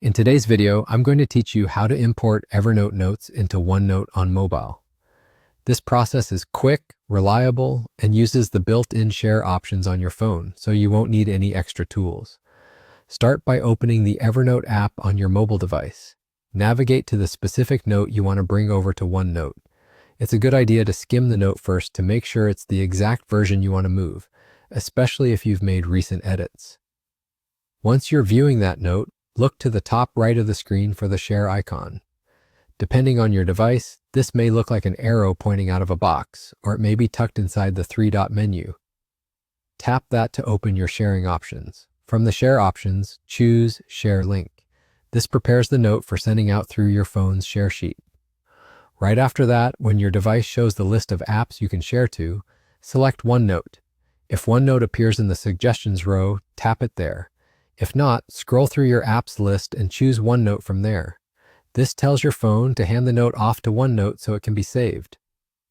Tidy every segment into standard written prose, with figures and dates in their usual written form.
In today's video, I'm going to teach you how to import Evernote notes into OneNote on mobile. This process is quick, reliable, and uses the built-in share options on your phone, so you won't need any extra tools. Start by opening the Evernote app on your mobile device. Navigate to the specific note you want to bring over to OneNote. It's a good idea to skim the note first to make sure it's the exact version you want to move, especially if you've made recent edits. Once you're viewing that note, look to the top right of the screen for the share icon. Depending on your device, this may look like an arrow pointing out of a box, or it may be tucked inside the three-dot menu. Tap that to open your sharing options. From the share options, choose Share Link. This prepares the note for sending out through your phone's share sheet. Right after that, when your device shows the list of apps you can share to, select OneNote. If OneNote appears in the Suggestions row, tap it there. If not, scroll through your apps list and choose OneNote from there. This tells your phone to hand the note off to OneNote so it can be saved.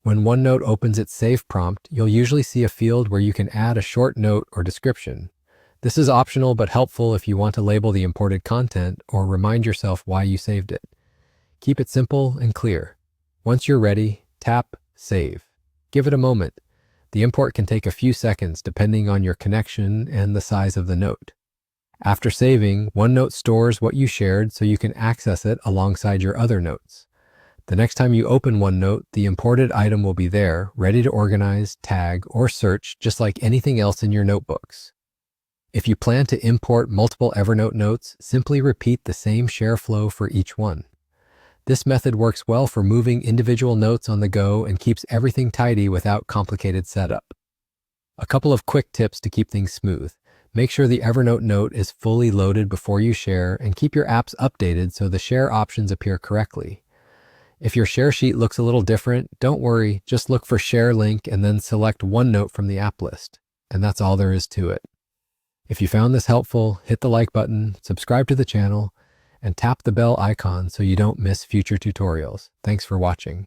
When OneNote opens its save prompt, you'll usually see a field where you can add a short note or description. This is optional but helpful if you want to label the imported content or remind yourself why you saved it. Keep it simple and clear. Once you're ready, tap Save. Give it a moment. The import can take a few seconds depending on your connection and the size of the note. After saving, OneNote stores what you shared so you can access it alongside your other notes. The next time you open OneNote, the imported item will be there, ready to organize, tag, or search just like anything else in your notebooks. If you plan to import multiple Evernote notes, simply repeat the same share flow for each one. This method works well for moving individual notes on the go and keeps everything tidy without complicated setup. A couple of quick tips to keep things smooth. Make sure the Evernote note is fully loaded before you share and keep your apps updated so the share options appear correctly. If your share sheet looks a little different, don't worry, just look for Share Link and then select OneNote from the app list. And that's all there is to it. If you found this helpful, hit the like button, subscribe to the channel, and tap the bell icon so you don't miss future tutorials. Thanks for watching.